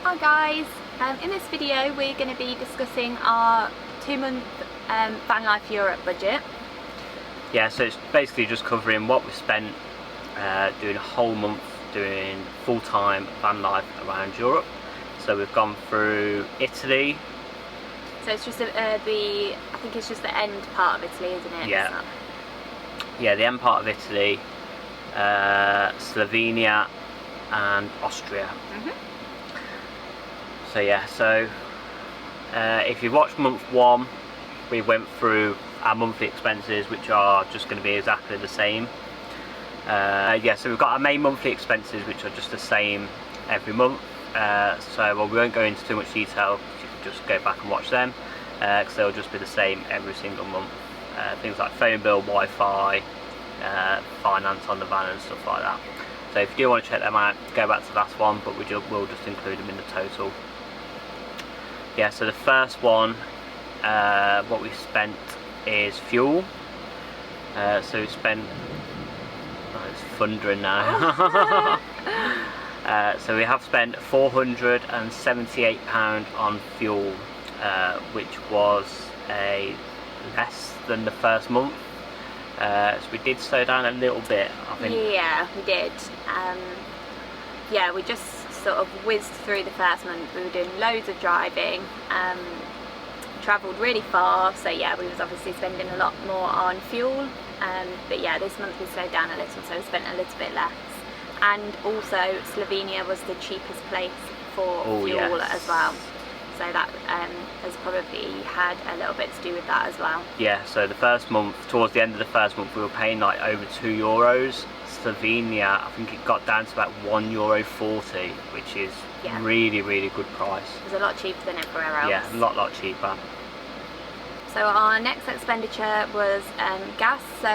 Hi guys, in this video we're going to be discussing our 2-month Van Life Europe budget. Yeah, so it's basically just covering what we spent doing a whole month doing full-time van life around Europe. So we've gone through Italy. So it's just I think it's just the end part of Italy, isn't it? Yeah. Yeah, the end part of Italy, Slovenia and Austria. So yeah, so if you watched month 1, we went through our monthly expenses, which are just going to be exactly the same. Yeah, so we've got our main monthly expenses, which are just the same every month. So we won't go into too much detail. You can just go back and watch them, because they'll just be the same every single month. Things like phone bill, Wi-Fi, finance on the van and stuff like that. So if you do want to check them out, go back to the last one, but we'll just include them in the total. Yeah, so the first one, what we spent is fuel. So we spent, it's thundering now. So we have spent £478 on fuel, which was less than the first month. So we did slow down a little bit, I think. Yeah, we did. Yeah, we just sort of whizzed through the first month. We were doing loads of driving, travelled really far, so yeah, we was obviously spending a lot more on fuel. But yeah, this month we slowed down a little, so we spent a little bit less. And also Slovenia was the cheapest place for fuel as well. So that has probably had a little bit to do with that as well. Yeah, so the first month, towards the end of the first month, we were paying like over €2. Slovenia, I think it got down to about €1.40, which is really, really good price. It was a lot cheaper than everywhere else. Yeah, a lot cheaper. So our next expenditure was gas, so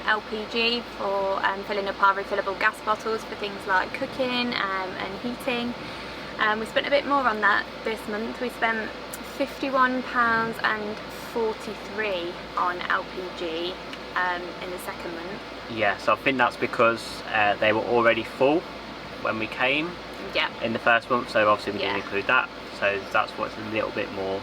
LPG for filling up our refillable gas bottles for things like cooking and heating. We spent a bit more on that this month. We spent £51.43 on LPG in the second month. Yeah, so I think that's because they were already full when we came in the first month, so obviously we didn't include that, so that's what's a little bit more.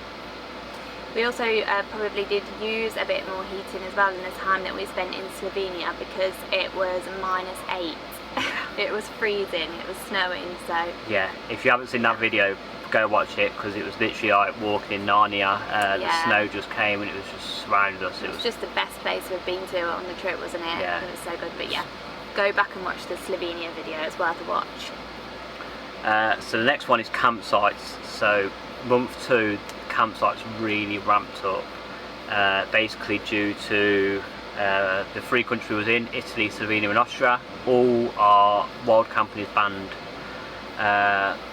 We also probably did use a bit more heating as well in the time that we spent in Slovenia, because it was -8. It was freezing, it was snowing, so... Yeah, if you haven't seen that video, go watch it, because it was literally like walking in Narnia. The snow just came and it was just surrounded us. It was just the best place we've been to on the trip, wasn't it? Yeah. It was so good, but yeah, go back and watch the Slovenia video, it's worth a watch. So the next one is campsites. So month 2, campsites really ramped up, basically due to the 3 countries we was in, Italy, Slovenia and Austria. All our wild camping is banned,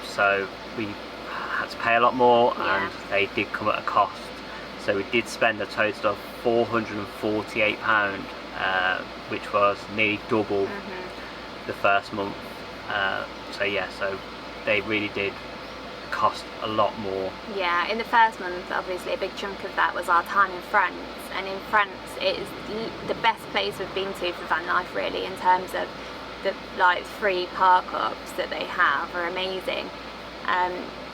so we had to pay a lot more, and they did come at a cost. So we did spend a total of £448, which was nearly double the first month. So yeah, so they really did cost a lot more. Yeah, in the first month obviously a big chunk of that was our time in France, and in France it is the best place we've been to for van life really, in terms of the free park ups that they have are amazing.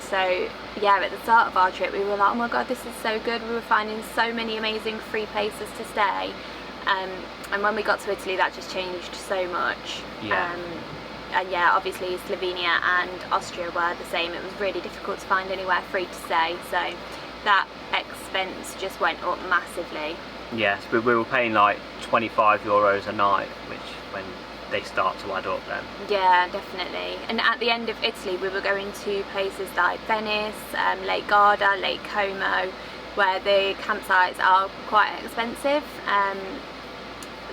So yeah, at the start of our trip we were like, oh my god, this is so good, we were finding so many amazing free places to stay, and when we got to Italy that just changed so much. And yeah, obviously Slovenia and Austria were the same. It was really difficult to find anywhere free to stay, so that expense just went up massively. Yes, we were paying like €25 a night, which when they start to add up then. Yeah, definitely. And at the end of Italy we were going to places like Venice, Lake Garda, Lake Como, where the campsites are quite expensive.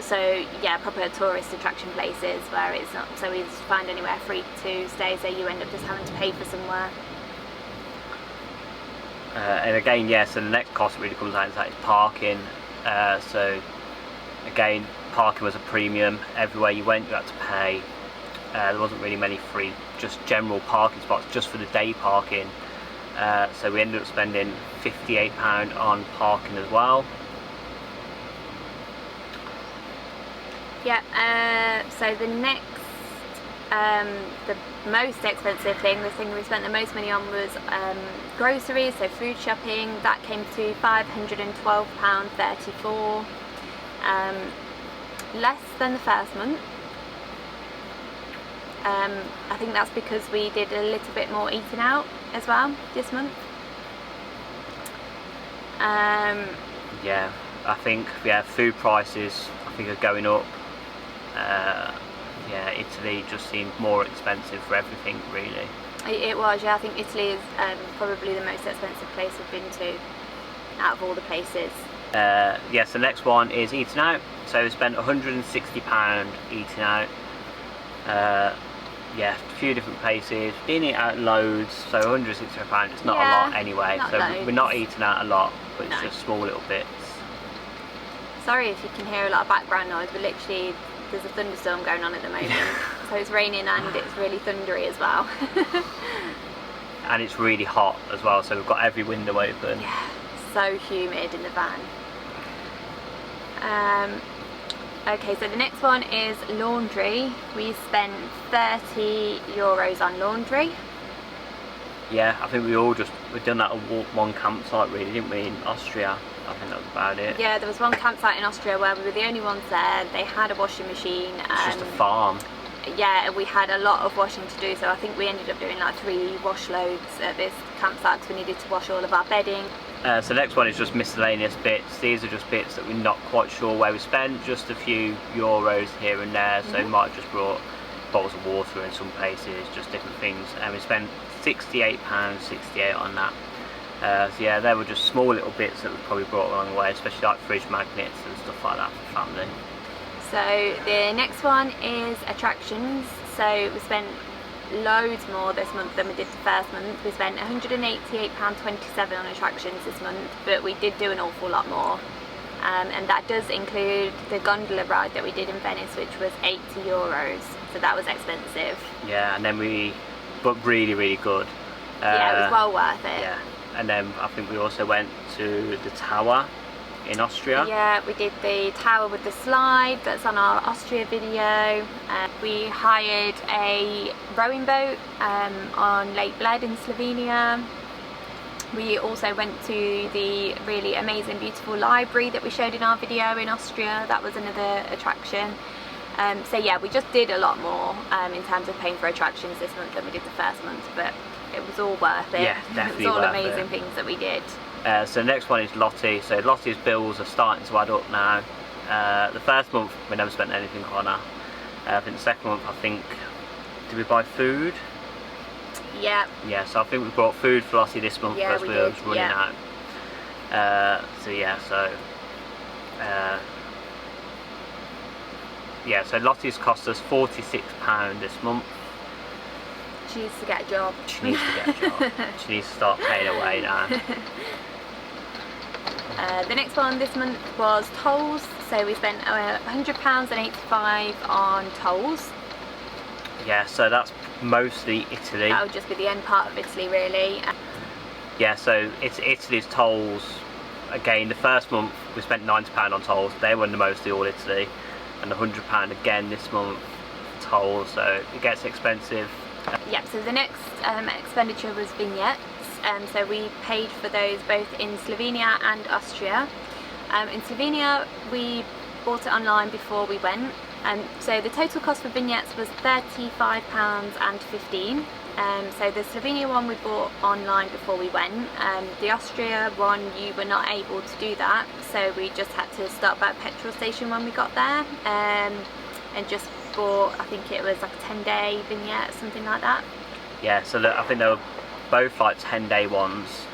So yeah, proper tourist attraction places where it's not so easy to find anywhere free to stay, so you end up just having to pay for somewhere. And again, so the next cost really comes out is parking. So again, parking was a premium. Everywhere you went you had to pay. There wasn't really many free, just general parking spots just for the day parking. So we ended up spending £58 on parking as well. Yeah, so the next The most expensive thing, the thing we spent the most money on, was groceries, so food shopping. That came to £512.34, less than the first month. I think that's because we did a little bit more eating out as well this month. Yeah, I think food prices I think are going up. Yeah, Italy just seemed more expensive for everything really. It was, yeah. I think Italy is probably the most expensive place I've been to out of all the places. Yes, the next one is eating out. So we spent £160 eating out. Yeah, a few different places. Didn't eat out loads, so £160 is not a lot anyway. Not so loads. We're not eating out a lot, but it's No. just small little bits. Sorry if you can hear a lot of background noise, but literally there's a thunderstorm going on at the moment. So it's raining and it's really thundery as well. And it's really hot as well, so we've got every window open. Yeah, so humid in the van. Okay, so the next one is laundry. We spent €30 on laundry. Yeah, I think we've done that at one campsite really, didn't we, in Austria? I think that was about it. Yeah, there was one campsite in Austria where we were the only ones there. They had a washing machine. It's just a farm. Yeah, we had a lot of washing to do, so I think we ended up doing like 3 wash loads at this campsite because we needed to wash all of our bedding. So the next one is just miscellaneous bits. These are just bits that we're not quite sure where we spent, just a few euros here and there. So we might have just brought bottles of water in some places, just different things. And we spent £68.68 on that. So yeah, there were just small little bits that we probably brought along the way, especially like fridge magnets and stuff like that for family. So the next one is attractions. So we spent loads more this month than we did the first month. We spent £188.27 on attractions this month, but we did do an awful lot more. And that does include the gondola ride that we did in Venice, which was €80. So that was expensive. Yeah, and then but really, really good. Yeah, it was well worth it. Yeah, and then I think we also went to the tower in Austria. Yeah, we did the tower with the slide that's on our Austria video. We hired a rowing boat on Lake Bled in Slovenia. We also went to the really amazing, beautiful library that we showed in our video in Austria. That was another attraction. So yeah, we just did a lot more in terms of paying for attractions this month than we did the first month, but it was all worth it. Yeah, definitely. It was all worth amazing it. things that we did. So the next one is Lottie. So Lottie's bills are starting to add up now. The first month we never spent anything on her. I think the second month, did we buy food? Yeah. Yeah, so I think we bought food for Lottie this month because we were running out. So Lottie's cost us £46 this month. She needs to get a job. She needs to get a job. She needs to start paying away now. The next one this month was tolls. So we spent £100.85 on tolls. Yeah, so that's mostly Italy. That would just be the end part of Italy really. Yeah, so it's Italy's tolls. Again, the first month we spent £90 on tolls. They were mostly all Italy. And £100 again this month tolls, so it gets expensive. Yeah, so the next expenditure was vignettes. So we paid for those both in Slovenia and Austria. In Slovenia we bought it online before we went. So the total cost for vignettes was £35.15. So the Slovenia one we bought online before we went. The Austria one you were not able to do that, so we just had to stop at a petrol station when we got there, and just bought, I think it was like a 10-day vignette, something like that. Yeah, so I think they were both like 10-day ones.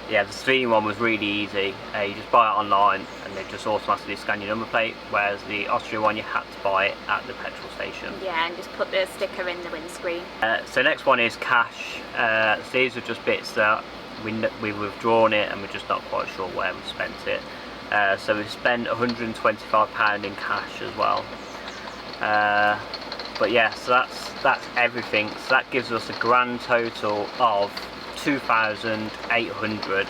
Yeah, the Slovenian one was really easy. You just buy it online and they just automatically scan your number plate, whereas the Austria one you had to buy it at the petrol station. Yeah, and just put the sticker in the windscreen. So next one is cash. So these are just bits that we've withdrawn it and we're just not quite sure where we spent it. So we've spent £125 in cash as well. But yeah, so that's everything. So that gives us a grand total of £2,800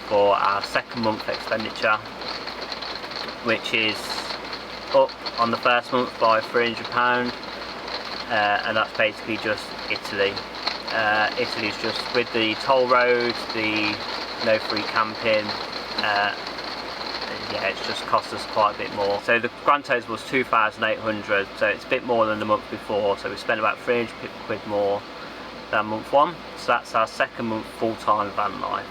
for our second month expenditure, which is up on the first month by £300, and that's basically just Italy. Italy's just with the toll roads, the no free camping, yeah, it's just cost us quite a bit more. So the grand total was 2,800, so it's a bit more than the month before, so we spent about 300 quid more than month one. So that's our second month full-time van life.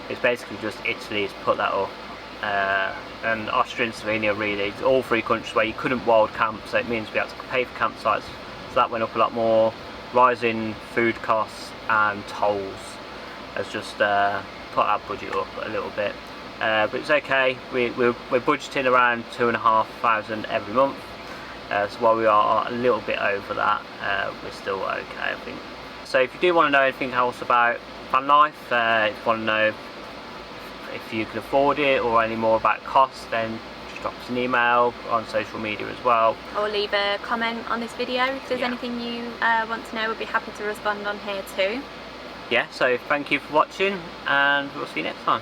It's basically just Italy's put that up, and Austria and Slovenia, really, it's all three countries where you couldn't wild camp, so it means we had to pay for campsites, so that went up a lot more. Rising food costs and tolls has just put our budget up a little bit, but it's okay. We're budgeting around 2,500 every month, so while we are a little bit over that, we're still okay, I think. So if you do want to know anything else about van life, if you want to know if you can afford it or any more about costs, then just drop us an email on social media as well. Or leave a comment on this video if there's anything you want to know. We'll be happy to respond on here too. Yeah, so thank you for watching, and we'll see you next time.